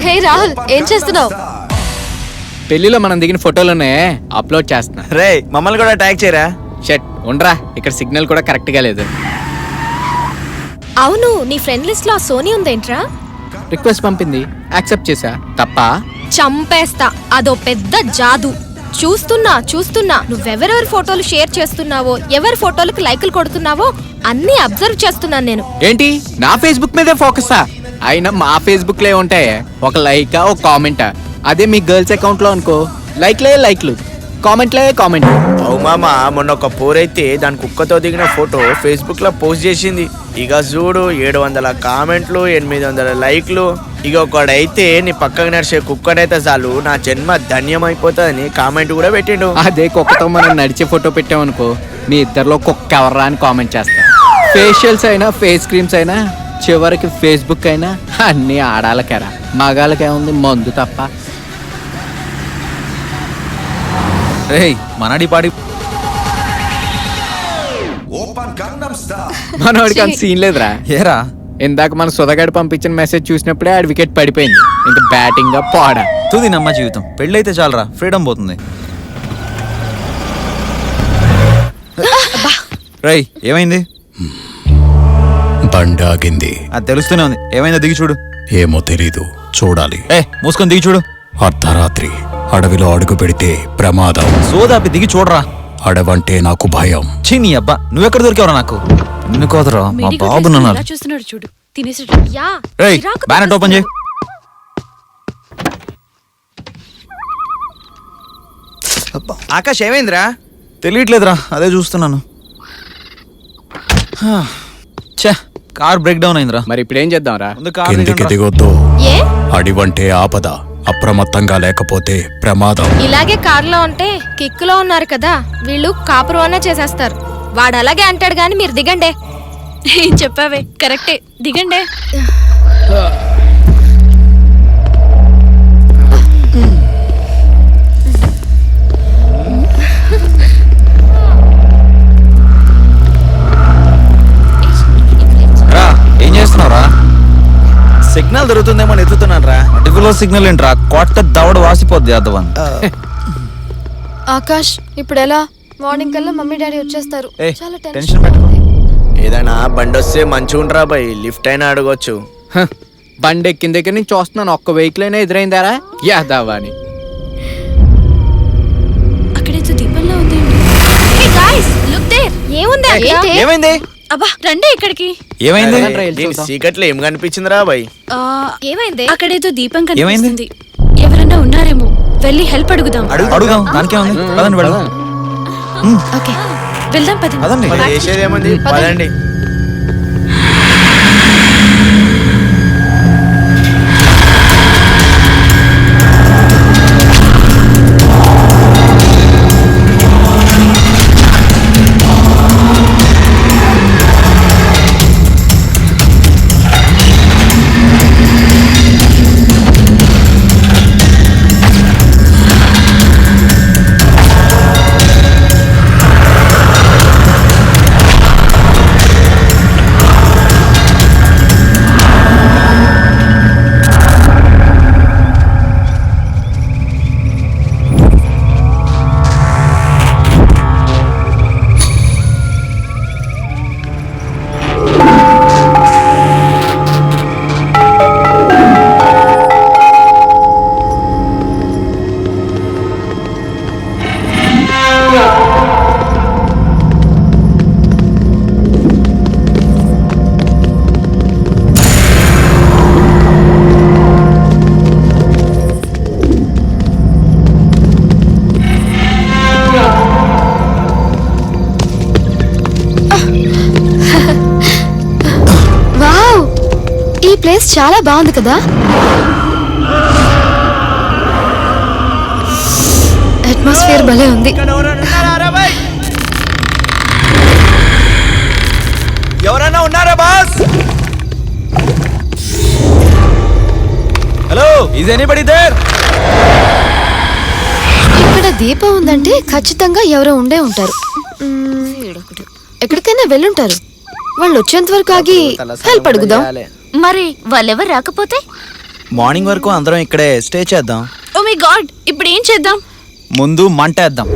హే రాహుల్, ఏం చేస్తున్నావు? పెళ్లిలో మనం దిగిన ఫోటోలోనే అప్లోడ్ చేస్తున్నా. రే మమ్మల్ని కూడా ట్యాగ్ చేయరా. షట్ ఉండరా, ఇక్కడ సిగ్నల్ కూడా కరెక్ట్ గా లేదు. అవును, నీ ఫ్రెండ్ లిస్ట్ లో సోనీ ఉందేంట్రా? రిక్వెస్ట్ పంపింది, యాక్సెప్ట్ చేసా. తప్ప? చంపేస్తా, అదో పెద్ద జాదు. చూస్తున్నా నువ్వెవరెవరి ఫోటోలు షేర్ చేస్తున్నావో, ఎవరి ఫోటోలకు లైకులు కొడుతున్నావో అన్ని అబ్జర్వ్ చేస్తున్నాను నేను. ఏంటి నా ఫేస్బుక్ మీదే ఫోకసా? అయినా మా ఫేస్బుక్ లే ఉంటాయి, ఒక లైకా ఒక కామెంటా. అదే మీ గర్ల్స్ అకౌంట్ లో అనుకో, లైక్లు కామెంట్లే కామెంట్. అవు మామ, మొన్న ఒక పోరైతే దాని కుక్కతో దిగిన ఫోటో ఫేస్బుక్ లో పోస్ట్ చేసింది. ఇక చూడు 700 కామెంట్లు, 800 లైక్లు. ఇక ఒకడైతే నీ పక్కకు నడిచే కుక్కడైతే చాలు నా జన్మ ధన్యమైపోతుందని కామెంట్ కూడా పెట్టిండు. అదే కుక్కతో మనం నడిచే ఫోటో పెట్టామనుకో, మీ ఇద్దరిలో కుక్క ఎవర్రా అని కామెంట్ చేస్తా. ఫేషియల్స్ అయినా ఫేస్ క్రీమ్స్ అయినా చివరికి ఫేస్బుక్ అయినా అన్ని ఆడాలకేరా, మగాళ్ళకేముంది మందు తప్ప. రేయ్ మనడి పాడి మనవాడికి అంత సీన్ లేదురా. ఏరా ఇందాక మన సుధగాడు పంపించిన మెసేజ్ చూసినప్పుడే ఆడి వికెట్ పడిపోయింది. ఇంకా బ్యాటింగ్ గా పోడా. తుది నమ్మ జీవితం, పెళ్ళైతే చాలరా, ఫ్రీడమ్ పోతుంది. రేయ్ ఏమైంది? బండి ఆగింది. అది తెలుస్తూనే ఉంది, ఏమైందో దిగి చూడు. ఏమో తెలీదు, చూడాలి. మూసుకొని దిగి చూడు. అర్ధరాత్రి అడవిలో అడుగు పెడితే ప్రమాదం. సోదాపి దిగి చూడరా. అడవంటే నాకు భయం. నీ అబ్బా, నువ్వెక్కడ దొరికావరా నాకు? నిన్ను కోదరా, మా బాబు నన్నారు. చూడు, తినేసి. రేయ్ బ్యానెట్ ఓపెన్ చేయి. ఆకాష్ ఏమైందిరా? తెలియట్లేదురా, అదే చూస్తున్నాను. ఛే, కార్ బ్రేక్ డౌన్ అయిందిరా. మరి ఇప్పుడు ఏం చేద్దాంరా? ముందు కార్ కిందికి దిగండ్రా. దిగొద్దు. ఏ అడివంటే ఆపద. అప్రమత్తంగా లేకపోతే ప్రమాదం. ఇలాగే కార్లో ఉంటే కిక్కులో ఉన్నారు కదా, వీళ్ళు కాపురం అన్నా చేసేస్తారు. వాడు అలాగే అంటాడు గాని మీరు దిగండే. ఏం చెప్పావే, కరెక్టే, దిగండే. రా, ఏం చేస్తున్నావురా? సిగ్నల్ దొరుకుతుందేమో ఎత్తుతున్నాను రా. అటుకులో సిగ్నల్ ఏంట్రా, కొట్ట దవడ వాసిపోద్ది అద్దవన్. ఆకాష్, ఇప్పుడు ఎలా? మార్నింగ్ కల్లా మమ్మీ డాడీ వచ్చేస్తారు. చాలా టెన్షన్ పెట్టుకో. ఏదైనా బండి వస్తే మంచిగా ఉండరా బై, లిఫ్ట్ అయినా అడగొచ్చు. బండి ఎక్కిన దగ్గర నుంచి చూస్తున్నాను, ఒక్క వెహికల్ అయినా ఎదురైందారా? యాదావా అని. అక్కడేదో దీపంలో ఉంది. Hey guys, look there. ఏముంది అక్కడ? ఏమైంది? అబ్బా రండి ఇక్కడికి. ఏమైంది? సీకట్లో ఏం కనిపించిందిరా బై? ఏమైంది? అక్కడేదో దీపం కనిపిస్తుంది. ఎవరన్నా ఉన్నారేమో, వెళ్ళి హెల్ప్ అడుగుదాం. అడుగుదాం, దానికేముంది, పదండి వెళ్దాం. ఓకే వెళ్దాం, పదండి. చేసేదేముంది, పదండి. ప్లేస్ చాలా బాగుంది కదా. అట్మాస్ఫియర్ భలే ఉంది. ఎవరైనా ఉన్నారా boss? Hello, is anybody there? ఇక్కడ దీపం ఉందంటే ఖచ్చితంగా ఎవరో ఉండే ఉంటారు. ఎక్కడికైనా వెళ్ళుంటారు. వాళ్ళు వచ్చేంత వరకు ఆగి హెల్ప్ అడుగుదాం. మరి వాళ్ళెవరు రాకపోతే మార్నింగ్ వరకు అందరం ఇక్కడే స్టే చేద్దాం. ఓ మై గాడ్, ఇప్పుడు ఏం చేద్దాం? ముందు మంట వేద్దాం.